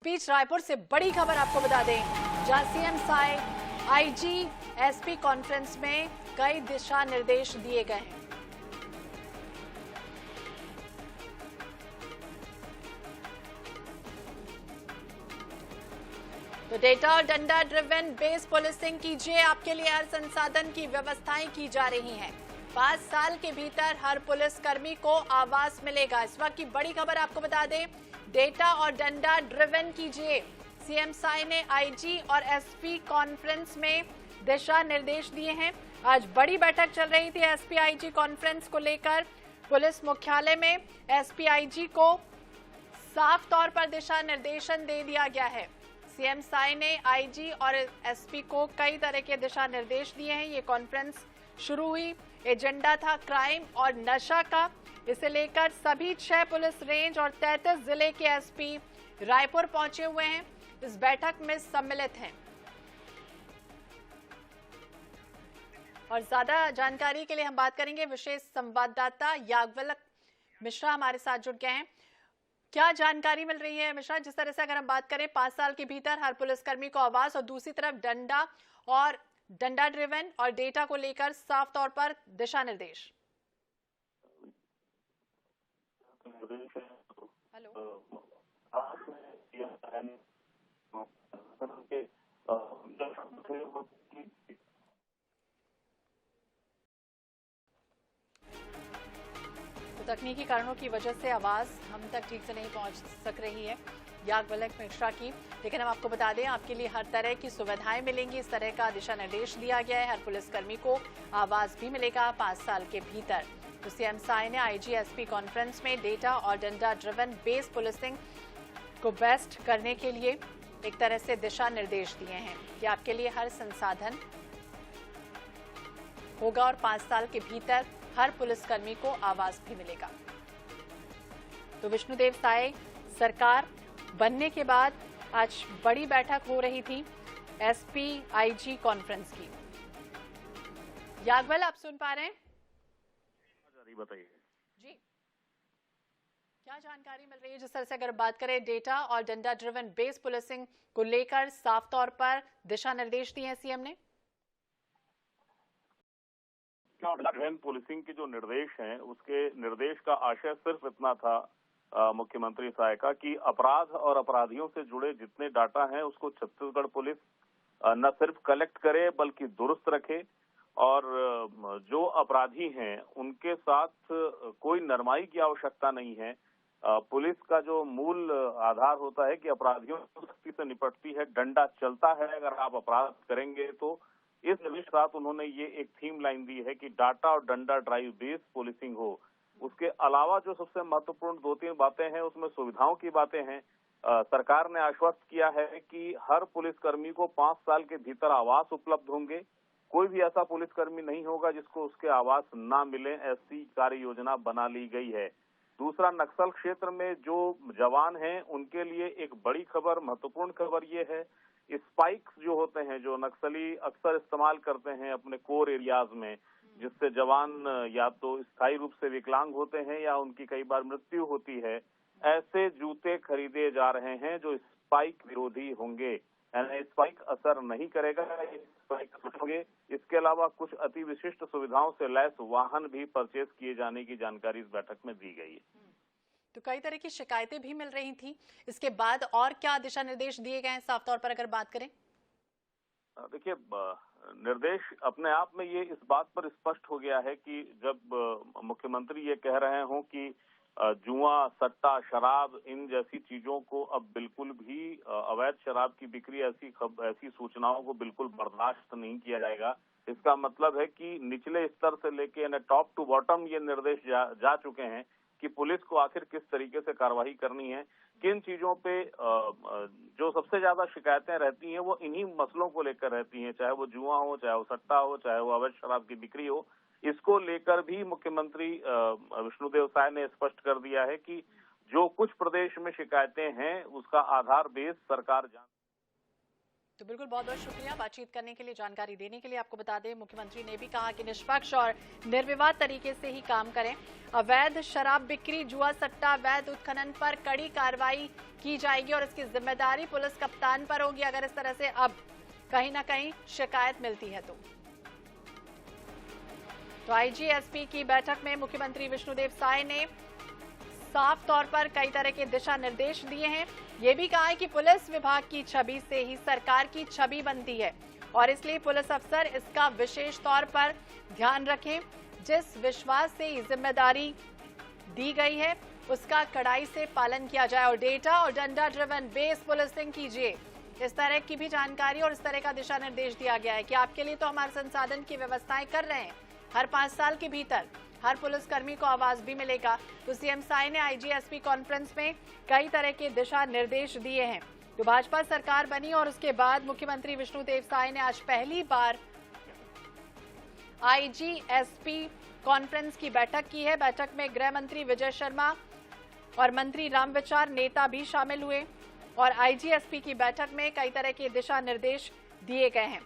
बीच रायपुर से बड़ी खबर आपको बता दें, जहां CM Sai IG SP conference में कई दिशा निर्देश दिए गए हैं। तो डेटा और डंडा ड्रिवन बेस पुलिसिंग कीजिए, आपके लिए हर संसाधन की व्यवस्थाएं की जा रही हैं। 5 साल के भीतर हर पुलिसकर्मी को आवास मिलेगा। इस वक्त की बड़ी खबर आपको बता दें, डेटा और डंडा ड्रिवन कीजिए। सीएम साय ने आईजी और एसपी कॉन्फ्रेंस में दिशा निर्देश दिए हैं। आज बड़ी बैठक चल रही थी एसपी आईजी कॉन्फ्रेंस को लेकर। पुलिस मुख्यालय में एसपी आईजी को साफ तौर पर दिशा निर्देशन दे दिया गया है। सीएम साय ने आईजी और एसपी को कई तरह के दिशा निर्देश दिए हैं। ये कॉन्फ्रेंस शुरू हुई, एजेंडा था क्राइम और नशा का। इसे लेकर सभी 6 पुलिस रेंज और 33 जिले के एसपी रायपुर पहुंचे हुए हैं, इस बैठक में सम्मिलित हैं। और ज्यादा जानकारी के लिए हम बात करेंगे, विशेष संवाददाता याज्ञवल्क मिश्रा हमारे साथ जुड़ गए हैं। क्या जानकारी मिल रही है मिश्रा? जिस तरह से अगर हम बात करें 5 साल के भीतर हर पुलिसकर्मी को आवास, और दूसरी तरफ डंडा ड्रिवन और डेटा को लेकर साफ तौर पर दिशा निर्देश। हेलो, तो तकनीकी कारणों की वजह से आवाज हम तक ठीक से नहीं पहुंच सक रही है याज्ञवल्क मिश्रा की, लेकिन हम आपको बता दें आपके लिए हर तरह की सुविधाएं मिलेंगी। इस तरह का दिशा निर्देश दिया गया है। हर पुलिसकर्मी को आवास भी मिलेगा 5 साल के भीतर। तो सीएम साय ने आईजी एसपी कॉन्फ्रेंस में डेटा और डंडा ड्रिवन बेस पुलिसिंग को बेस्ट करने के लिए एक तरह से दिशा निर्देश दिए हैं कि आपके लिए हर संसाधन होगा और 5 साल के भीतर हर पुलिसकर्मी को आवास भी मिलेगा। तो विष्णुदेव साय सरकार बनने के बाद आज बड़ी बैठक हो रही थी एसपी आईजी कॉन्फ्रेंस की। याज्ञवल्क, आप सुन पा रहे हैं? बताइए जी, क्या जानकारी मिल रही है? जिस तरह से अगर बात करें डेटा और डंडा ड्रिवन बेस पुलिसिंग को लेकर साफ तौर पर दिशा निर्देश दिए हैं सीएम ने। डंडा ड्रिवन पुलिसिंग के जो निर्देश हैं, उसके निर्देश का आशय सिर्फ इतना था मुख्यमंत्री साय का कि अपराध और अपराधियों से जुड़े जितने डाटा हैं उसको छत्तीसगढ़ पुलिस न सिर्फ कलेक्ट करे बल्कि दुरुस्त रखे, और जो अपराधी हैं उनके साथ कोई नरमाई की आवश्यकता नहीं है। पुलिस का जो मूल आधार होता है कि अपराधियों की सख्ती से निपटती है, डंडा चलता है अगर आप अपराध करेंगे तो। इस निर्देश के साथ उन्होंने ये एक थीम लाइन दी है कि डाटा और डंडा ड्राइव बेस पुलिसिंग हो। उसके अलावा जो सबसे महत्वपूर्ण 2-3 बातें हैं उसमें सुविधाओं की बातें हैं। सरकार ने आश्वस्त किया है कि हर पुलिसकर्मी को 5 साल के भीतर आवास उपलब्ध होंगे। कोई भी ऐसा पुलिसकर्मी नहीं होगा जिसको उसके आवास ना मिले, ऐसी कार्य योजना बना ली गई है। दूसरा, नक्सल क्षेत्र में जो जवान हैं उनके लिए एक बड़ी खबर, महत्वपूर्ण खबर ये है, स्पाइक्स जो होते हैं जो नक्सली अक्सर इस्तेमाल करते हैं अपने कोर एरियाज में, जिससे जवान या तो स्थायी रूप से विकलांग होते हैं या उनकी कई बार मृत्यु होती है, ऐसे जूते खरीदे जा रहे हैं जो स्पाइक विरोधी होंगे, यानी स्पाइक असर नहीं करेगा, स्पाइक होंगे। इसके अलावा कुछ अति विशिष्ट सुविधाओं से लैस वाहन भी परचेज किए जाने की जानकारी इस बैठक में दी गई है। तो कई तरह की शिकायतें भी मिल रही थी, इसके बाद और क्या दिशा निर्देश दिए गए हैं साफ तौर पर अगर बात करें? देखिए, निर्देश अपने आप में ये इस बात पर स्पष्ट हो गया है कि जब मुख्यमंत्री ये कह रहे हों कि जुआ, सट्टा, शराब, इन जैसी चीजों को अब बिल्कुल भी, अवैध शराब की बिक्री, ऐसी सूचनाओं को बिल्कुल बर्दाश्त नहीं किया जाएगा। इसका मतलब है कि निचले स्तर से लेके यानी टॉप टू बॉटम ये निर्देश जा चुके हैं कि पुलिस को आखिर किस तरीके से कार्रवाई करनी है, किन चीजों पे जो सबसे ज्यादा शिकायतें रहती हैं वो इन्हीं मसलों को लेकर रहती हैं, चाहे वो जुआ हो, चाहे वो सट्टा हो, चाहे वो अवैध शराब की बिक्री हो। इसको लेकर भी मुख्यमंत्री विष्णुदेव साय ने स्पष्ट कर दिया है कि जो कुछ प्रदेश में शिकायतें हैं उसका आधार बेस सरकार जान तो बिल्कुल बहुत बहुत शुक्रिया बातचीत करने के लिए, जानकारी देने के लिए। आपको बता दें मुख्यमंत्री ने भी कहा कि निष्पक्ष और निर्विवाद तरीके से ही काम करें। अवैध शराब बिक्री, जुआ सट्टा, अवैध उत्खनन पर कड़ी कार्रवाई की जाएगी और इसकी जिम्मेदारी पुलिस कप्तान पर होगी अगर इस तरह से अब कहीं ना कहीं शिकायत मिलती है तो आईजीएसपी की बैठक में मुख्यमंत्री विष्णुदेव साय ने साफ तौर पर कई तरह के दिशा निर्देश दिए हैं। ये भी कहा है कि पुलिस विभाग की छवि से ही सरकार की छवि बनती है और इसलिए पुलिस अफसर इसका विशेष तौर पर ध्यान रखें। जिस विश्वास से ये जिम्मेदारी दी गई है उसका कड़ाई से पालन किया जाए और डेटा और डंडा ड्रिवन बेस पुलिसिंग कीजिए। इस तरह की भी जानकारी और इस तरह का दिशा निर्देश दिया गया है कि आपके लिए तो हमारे संसाधन की व्यवस्थाएं कर रहे हैं। हर 5 साल के भीतर हर पुलिसकर्मी को आवास भी मिलेगा। तो सीएम साय ने आईजीएसपी कॉन्फ्रेंस में कई तरह के दिशा निर्देश दिए हैं। तो भाजपा सरकार बनी और उसके बाद मुख्यमंत्री विष्णुदेव साय ने आज पहली बार आईजीएसपी कॉन्फ्रेंस की बैठक की है। बैठक में गृह मंत्री विजय शर्मा और मंत्री रामविचार नेता भी शामिल हुए और आईजीएसपी की बैठक में कई तरह के दिशा निर्देश दिए गए हैं।